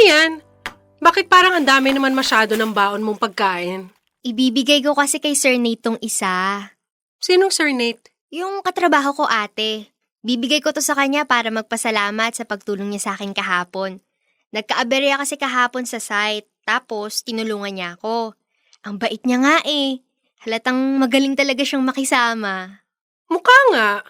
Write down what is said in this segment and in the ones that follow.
yan? Bakit parang ang dami naman masyado ng baon mong pagkain? Ibibigay ko kasi kay Sir Nate tong isa. Sinong Sir Nate? Yung katrabaho ko ate. Bibigay ko to sa kanya para magpasalamat sa pagtulong niya sa akin kahapon. Nagka-aberya kasi kahapon sa site, tapos tinulungan niya ako. Ang bait niya nga eh. Halatang magaling talaga siyang makisama. Mukha nga.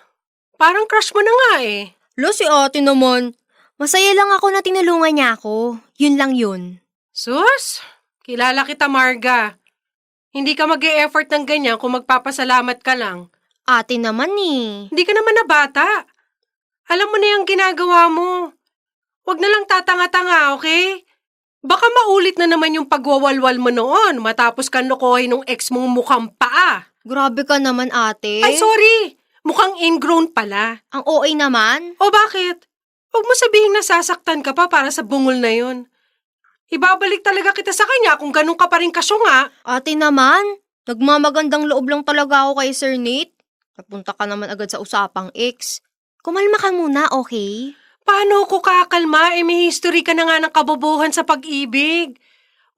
Parang crush mo na nga eh. Lo, si ate naman. Masaya lang ako na tinulungan niya ako. Yun lang yun. Sus, kilala kita Marga. Hindi ka mag-e-effort ng ganyan kung magpapasalamat ka lang. Ate naman eh. Hindi ka naman na bata. Alam mo na yung ginagawa mo. Huwag na lang tatanga-tanga, okay? Baka maulit na naman yung pagwawalwal mo noon matapos ka nukohin ng ex mong mukhang paa. Grabe ka naman ate. Ay, sorry. Mukhang ingrown pala. Ang OA naman. O bakit? Huwag mo sabihing nasasaktan ka pa para sa bungol na yon. Ibabalik talaga kita sa kanya kung ganun ka pa rin kasyunga. Ate naman, nagmamagandang loob lang talaga ako kay Sir Nate. Napunta ka naman agad sa usapang ex. Kumalma ka muna, okay? Paano ko kakalma? May history ka na nga ng kabobohan sa pag-ibig.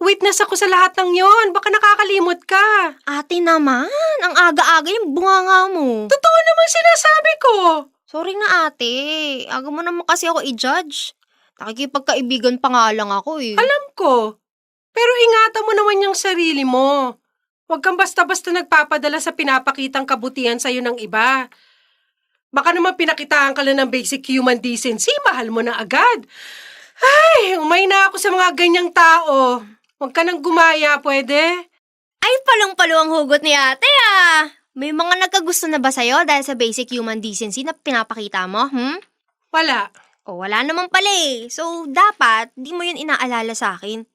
Witness ako sa lahat ng yon. Baka nakakalimot ka. Ate naman, ang aga-aga yung bunganga mo. Totoo namang sinasabi ko. Sorry na ate, aga mo naman kasi ako i-judge. Nakikipagkaibigan pa nga lang ako eh. Alam ko. Pero ingatan mo naman yung sarili mo. Huwag kang basta-basta nagpapadala sa pinapakitang kabutihan sa'yo ng iba. Baka naman pinakitaan ka lang ng basic human decency, mahal mo na agad. Ay, umay na ako sa mga ganyang tao. Huwag ka nang gumaya, pwede? Ay, palong-palo ang hugot ni ate ah. May mga nagkagusto na ba sa'yo dahil sa basic human decency na pinapakita mo, Wala. O wala naman pala eh. So, dapat, di mo yun inaalala sa akin.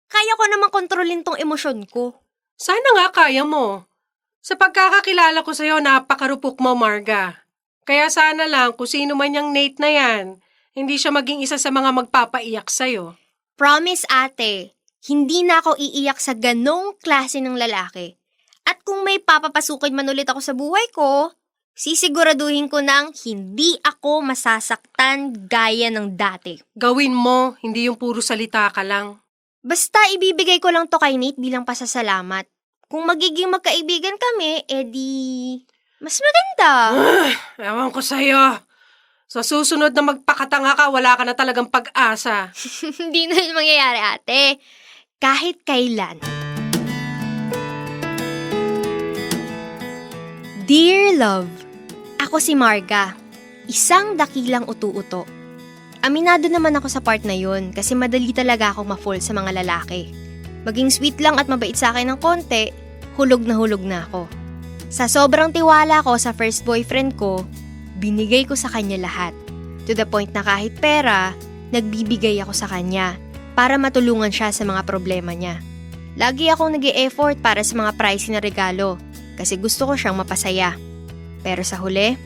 Kaya ko naman kontrolin tong emosyon ko. Sana nga kaya mo. Sa pagkakakilala ko sa'yo, napakarupok mo, Marga. Kaya sana lang kung sino man yung Nate na yan, hindi siya maging isa sa mga magpapaiyak sa'yo. Promise ate, hindi na ako iiyak sa ganong klase ng lalaki. At kung may papapasukin man ulit ako sa buhay ko, sisiguraduhin ko nang hindi ako masasaktan gaya ng dati. Gawin mo, hindi yung puro salita ka lang. Basta ibibigay ko lang to kay Nate bilang pasasalamat. Kung magiging magkaibigan kami, edi mas maganda. Ewan ko sa'yo. Sa susunod na magpakatanga ka, wala ka na talagang pag-asa. Hindi na yun mangyayari ate. Kahit kailan. Dear Love, ako si Marga, isang dakilang utu-uto. Aminado naman ako sa part na yun kasi madali talaga akong ma-fall sa mga lalaki. Maging sweet lang at mabait sa akin ng konti, hulog na ako. Sa sobrang tiwala ko sa first boyfriend ko, binigay ko sa kanya lahat. To the point na kahit pera, nagbibigay ako sa kanya para matulungan siya sa mga problema niya. Lagi akong nag-e-effort para sa mga pricey na regalo kasi gusto ko siyang mapasaya. Pero sa huli,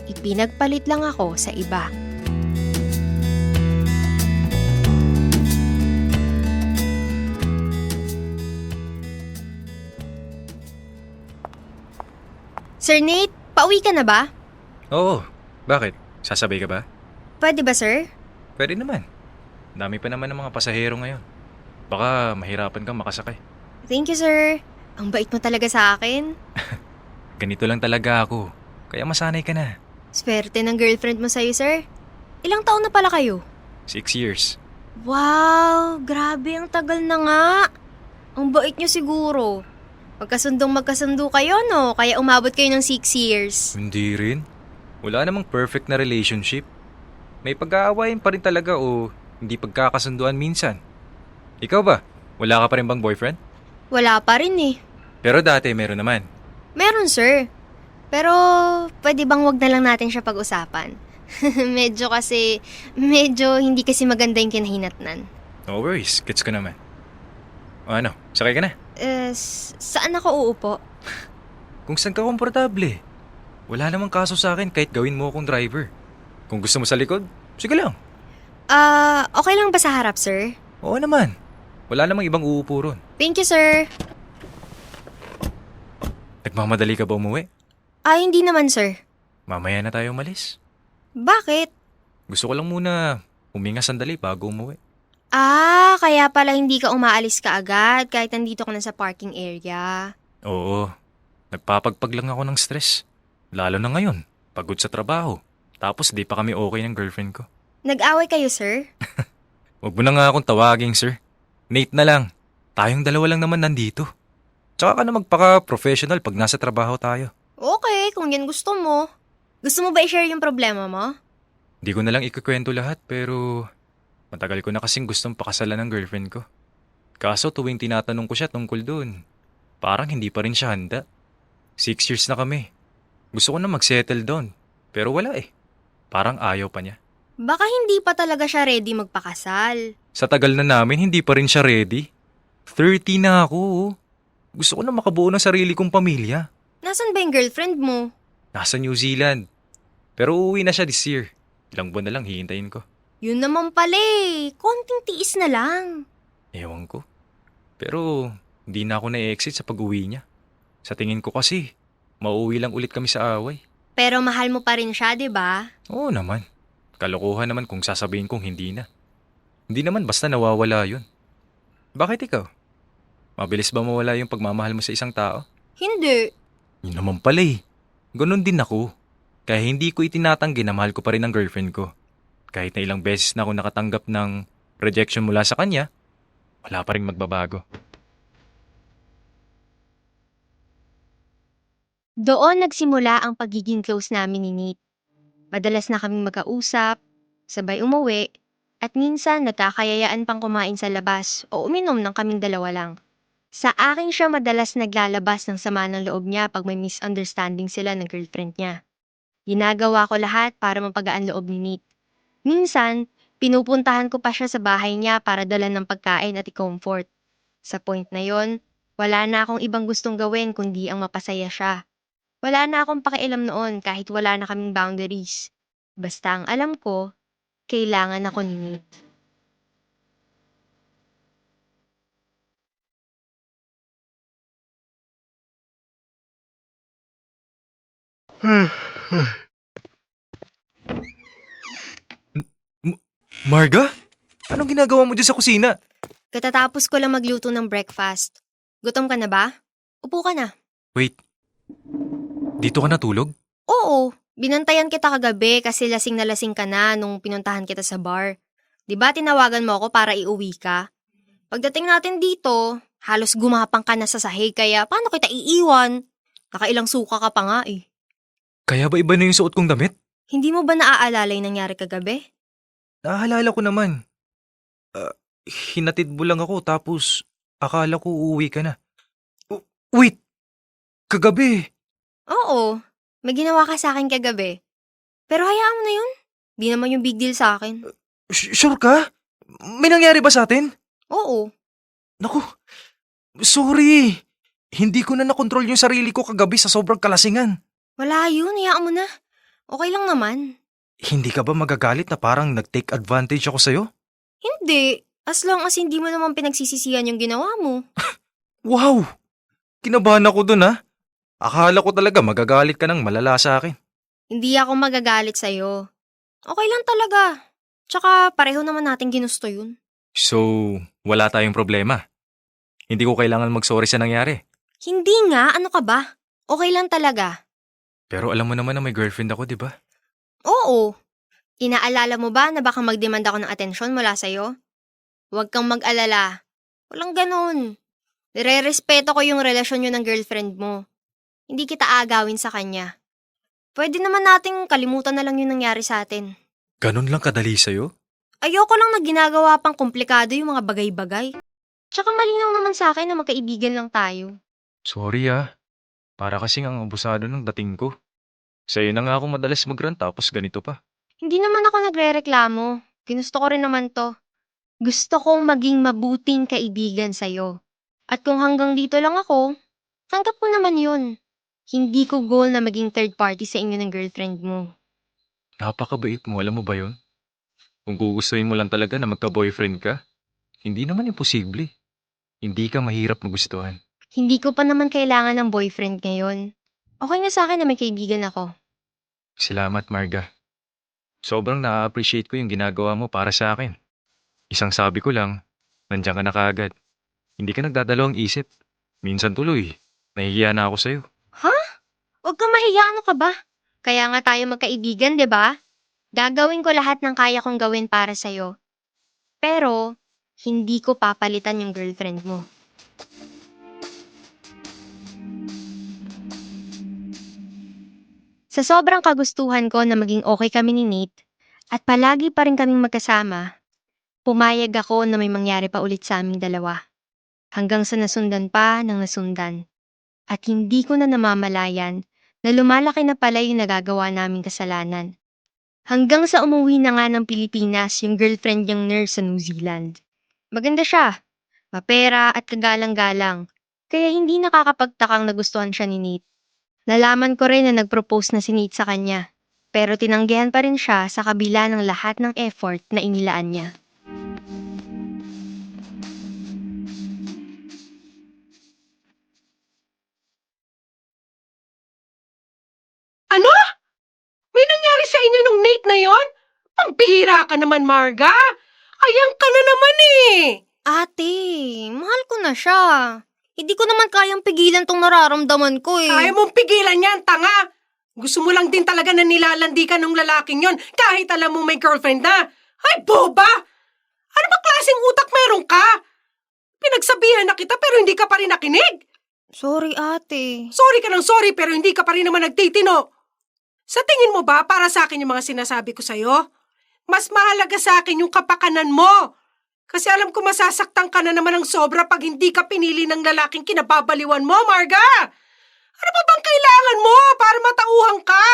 ipinagpalit lang ako sa iba. Sir Nate, pauwi ka na ba? Oo. Bakit? Sasabay ka ba? Pwede ba, sir? Pwede naman. Dami pa naman ng mga pasahero ngayon. Baka mahirapan kang makasakay. Thank you, sir. Ang bait mo talaga sa akin. Ganito lang talaga ako. Kaya masanay ka na. Swerte ng girlfriend mo sa'yo, sir. Ilang taon na pala kayo? 6 years. Wow, grabe ang tagal na nga. Ang bait niyo siguro. Magkasundo kayo, no? Kaya umabot kayo ng 6 years. Hindi rin. Wala namang perfect na relationship. May pag-aawayin pa rin talaga o hindi pagkakasunduan minsan. Ikaw ba? Wala ka pa rin bang boyfriend? Wala pa rin eh. Pero dati meron naman. Meron, sir. Pero pwede bang wag na lang natin siya pag-usapan? medyo hindi kasi maganda yung kinahinatnan. No worries, gets ko naman. O ano, sakay ka na? Saan ako uupo? Kung saan ka komportable. Wala namang kaso sa akin kahit gawin mo akong driver. Kung gusto mo sa likod, sige lang. Okay lang ba sa harap, sir? Oo naman. Wala namang ibang uupo ron. Thank you, sir. Nagmamadali ka ba umuwi? Hindi naman, sir. Mamaya na tayo umalis. Bakit? Gusto ko lang muna huminga sandali bago umuwi. Kaya pala hindi ka umaalis ka agad kahit nandito ka na sa parking area. Oo, nagpapagpag lang ako ng stress. Lalo na ngayon, pagod sa trabaho. Tapos di pa kami okay ng girlfriend ko. Nag-away kayo, sir? Huwag mo na nga akong tawaging, sir. Nate na lang. Tayong dalawa lang naman nandito. Tsaka ka na magpaka-professional pag nasa trabaho tayo. Okay, kung yan gusto mo. Gusto mo ba i-share yung problema mo? Di ko na lang ikukwento lahat pero matagal ko na kasing gustong pakasalan ng girlfriend ko. Kaso tuwing tinatanong ko siya tungkol doon, parang hindi pa rin siya handa. 6 years na kami. Gusto ko na mag-settle doon, pero wala eh. Parang ayaw pa niya. Baka hindi pa talaga siya ready magpakasal. Sa tagal na namin, hindi pa rin siya ready. 30 na ako. Oh. Gusto ko na makabuo ng sarili kong pamilya. Nasaan ba yung girlfriend mo? Nasa New Zealand. Pero uuwi na siya this year. Ilang buwan na lang hihintayin ko. Yun naman pala eh. Konting tiis na lang. Ewan ko. Pero hindi na ako na-exit sa pag-uwi niya. Sa tingin ko kasi, mauuwi lang ulit kami sa away. Pero mahal mo pa rin siya, di ba? Oo naman. Kalokohan naman kung sasabihin kong hindi na. Hindi naman basta nawawala yun. Bakit ikaw? Mabilis ba mawala yung pagmamahal mo sa isang tao? Hindi. Yun naman pala eh. Ganon din ako. Kaya hindi ko itinatanggi na mahal ko pa rin ang girlfriend ko. Kahit na ilang beses na ako nakatanggap ng rejection mula sa kanya, wala pa rin magbabago. Doon nagsimula ang pagiging close namin ni Nate. Madalas na kaming magkausap, sabay umuwi, at minsan nagkakayayaan pang kumain sa labas o uminom ng kaming dalawa lang. Sa akin siya madalas naglalabas ng sama ng loob niya pag may misunderstanding sila ng girlfriend niya. Ginagawa ko lahat para mapagaan loob ni Nate. Minsan, pinupuntahan ko pa siya sa bahay niya para dalan ng pagkain at i-comfort. Sa point na yon, wala na akong ibang gustong gawin kundi ang mapasaya siya. Wala na akong pakialam noon kahit wala na kaming boundaries. Basta ang alam ko, kailangan ako ni Nate. Marga? Anong ginagawa mo dyan sa kusina? Katatapos ko lang magluto ng breakfast. Gutom ka na ba? Upo ka na. Wait. Dito ka natulog? Oo, binantayan kita kagabi kasi lasing na lasing ka na nung pinuntahan kita sa bar. 'Di ba tinawagan mo ako para iuwi ka? Pagdating natin dito, halos gumapang ka na sa sahig kaya paano kita iiwan? Nakailang suka ka pa nga eh. Kaya ba iba na yung suot kong damit? Hindi mo ba naaalala yung nangyari kagabi? Naaalala ko naman. Hinatid mo lang ako tapos akala ko uuwi ka na. Wait! Kagabi! Oo, may ginawa ka sa akin kagabi. Pero hayaan mo na yun. Di naman yung big deal sa akin. Sure ka? May nangyari ba sa atin? Oo. Naku, sorry. Hindi ko na nakontrol yung sarili ko kagabi sa sobrang kalasingan. Wala yun, hayaan mo na. Okay lang naman. Hindi ka ba magagalit na parang nag-take advantage ako sa'yo? Hindi. As long as hindi mo naman pinagsisisihan yung ginawa mo. Wow! Kinabahan ako dun ha. Akala ko talaga magagalit ka ng malala sa akin. Hindi ako magagalit sa'yo. Okay lang talaga. Tsaka pareho naman natin ginusto yun. So, wala tayong problema. Hindi ko kailangan mag-sorry sa nangyari. Hindi nga, ano ka ba? Okay lang talaga. Pero alam mo naman na may girlfriend ako, di ba? Oo. Inaalala mo ba na baka mag-demand ako ng atensyon mula sa'yo? Huwag kang mag-alala. Walang ganun. Nire-respeto ko yung relasyon nyo ng girlfriend mo. Hindi kita agawin sa kanya. Pwede naman nating kalimutan na lang yung nangyari sa atin. Ganun lang kadali sa'yo? Ayoko lang na ginagawa pang komplikado yung mga bagay-bagay. Tsaka malinaw naman sa akin na magkaibigan lang tayo. Sorry ah. Para kasing ang abusado ng dating ko. Sa'yo na nga ako madalas mag-rant tapos ganito pa. Hindi naman ako nagrereklamo. Ginusto ko rin naman to. Gusto kong maging mabuting kaibigan sa'yo. At kung hanggang dito lang ako, tanggap ko naman yun. Hindi ko goal na maging third party sa inyo ng girlfriend mo. Napakabait mo, alam mo ba yun? Kung gugustuhin mo lang talaga na magka-boyfriend ka, hindi naman imposible. Hindi ka mahirap magustuhan. Hindi ko pa naman kailangan ng boyfriend ngayon. Okay na sa akin na may kaibigan ako. Salamat, Marga. Sobrang na-appreciate ko yung ginagawa mo para sa akin. Isang sabi ko lang, nandiyan ka na kaagad. Hindi ka nagdadalawang isip. Minsan tuloy, nahihiya na ako sa'yo. Ha? Huwag kang mahiya, ano ka ba? Kaya nga tayo magkaibigan, di ba? Gagawin ko lahat ng kaya kong gawin para sa'yo. Pero, hindi ko papalitan yung girlfriend mo. Sa sobrang kagustuhan ko na maging okay kami ni Nate, at palagi pa rin kaming magkasama, pumayag ako na may mangyari pa ulit sa aming dalawa. Hanggang sa nasundan pa ng nasundan. At hindi ko na namamalayan na lumalaki na pala yung nagagawa naming kasalanan. Hanggang sa umuwi na nga ng Pilipinas yung girlfriend niyang nurse sa New Zealand. Maganda siya, mapera at kagalang-galang, kaya hindi nakakapagtakang nagustuhan siya ni Nate. Nalaman ko rin na nag-propose na si Nate sa kanya, pero tinanggihan pa rin siya sa kabila ng lahat ng effort na inilaan niya. Ano? May nangyari sa inyo nung Nate na yon? Pampihira ka naman, Marga. Ayang ka na naman eh. Ate, mahal ko na siya. Hindi ko naman kayang pigilan tong nararamdaman ko eh. Kaya mong pigilan yan, tanga. Gusto mo lang din talaga na nilalandi ka ng lalaking yon kahit alam mo may girlfriend na. Ay, boba! Ano ba klaseng utak meron ka? Pinagsabihan na kita pero hindi ka pa rin nakinig. Sorry, ate. Sorry ka ng sorry pero hindi ka pa rin naman nagtitino. Sa tingin mo ba para sa akin yung mga sinasabi ko sa'yo? Mas mahalaga sa akin yung kapakanan mo. Kasi alam ko masasaktan ka na naman ng sobra pag hindi ka pinili ng lalaking kinababaliwan mo, Marga. Ano pa bang kailangan mo para matauhan ka?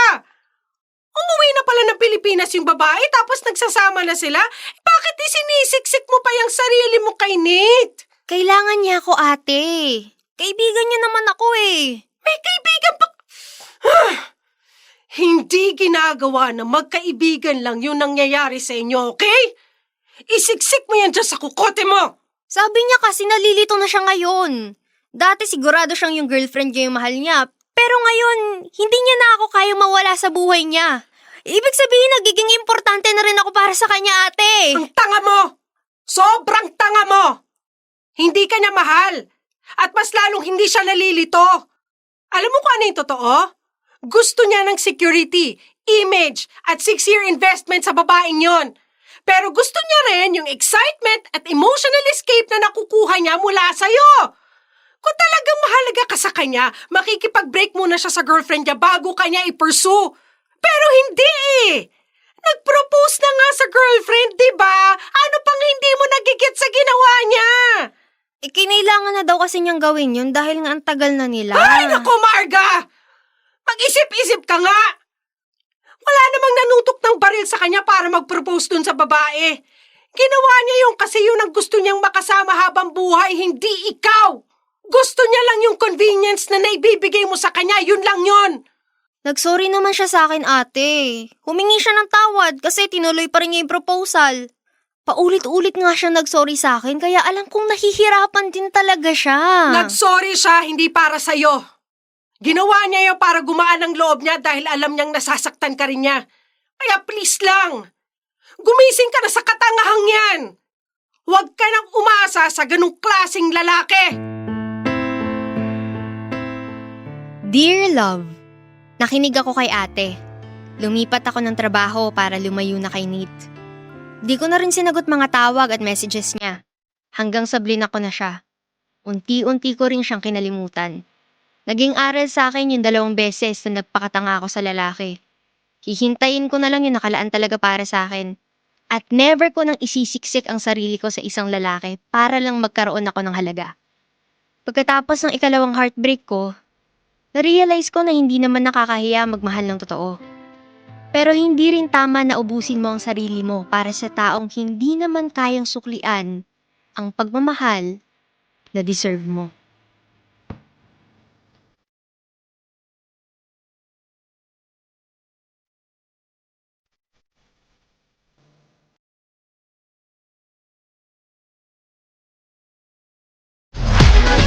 Umuwi na pala ng Pilipinas yung babae tapos nagsasama na sila? Bakit di sinisiksik mo pa yung sarili mo kay Nate? Kailangan niya ako, ate. Kaibigan niya naman ako eh. May kaibigan pa... Hindi ginagawa na magkaibigan lang yung nangyayari sa inyo, okay? Isiksik mo yan dyan sa kukote mo! Sabi niya kasi nalilito na siya ngayon. Dati sigurado siyang yung girlfriend niya yung mahal niya. Pero ngayon, hindi niya na ako kayang mawala sa buhay niya. Ibig sabihin, nagiging importante na rin ako para sa kanya, ate. Ang tanga mo! Sobrang tanga mo! Hindi ka niya mahal. At mas lalong hindi siya nalilito. Alam mo kung ano yung totoo? Gusto niya ng security, image, at 6-year investment sa babaeng yon. Pero gusto niya rin yung excitement at emotional escape na nakukuha niya mula sa'yo. Kung talagang mahalaga ka sa kanya, makikipag-break muna siya sa girlfriend niya bago kanya i-pursue. Pero hindi eh! Nag-propose na nga sa girlfriend, di ba? Ano pang hindi mo nagigit sa ginawa niya? Kinailangan na daw kasi niyang gawin yun dahil nga ang tagal na nila. Ay, naku, Marga! Mag-isip-isip ka nga! Wala namang nanutok ng baril sa kanya para mag-propose dun sa babae. Ginawa niya yung kasi yun ang gusto niyang makasama habang buhay, hindi ikaw! Gusto niya lang yung convenience na naibibigay mo sa kanya, yun lang yun! Nagsorry naman siya sa akin, ate. Humingi siya ng tawad kasi tinuloy pa rin niya yung proposal. Paulit-ulit nga siya nagsorry sa akin kaya alam kong nahihirapan din talaga siya. Nagsorry siya, hindi para sa'yo. Ginawa niya yun para gumaan ang loob niya dahil alam niyang nasasaktan ka rin niya. Kaya please lang, gumising ka na sa katangahang yan. Huwag ka nang umasa sa ganung klaseng lalaki. Dear Love, nakinig ako kay ate. Lumipat ako ng trabaho para lumayo na kay Nate. Di ko na rin sinagot mga tawag at messages niya. Hanggang sablin ako na siya. Unti-unti ko rin siyang kinalimutan. Naging aral sa akin yung 2 beses na nagpakatanga ako sa lalaki. Hihintayin ko na lang yung nakalaan talaga para sa akin. At never ko nang isisiksik ang sarili ko sa isang lalaki para lang magkaroon ako ng halaga. Pagkatapos ng 2nd heartbreak ko, na-realize ko na hindi naman nakakahiya magmahal ng totoo. Pero hindi rin tama na ubusin mo ang sarili mo para sa taong hindi naman kayang suklian ang pagmamahal na deserve mo.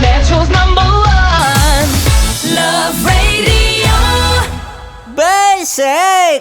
Metro's #1 Love Radio. Basic!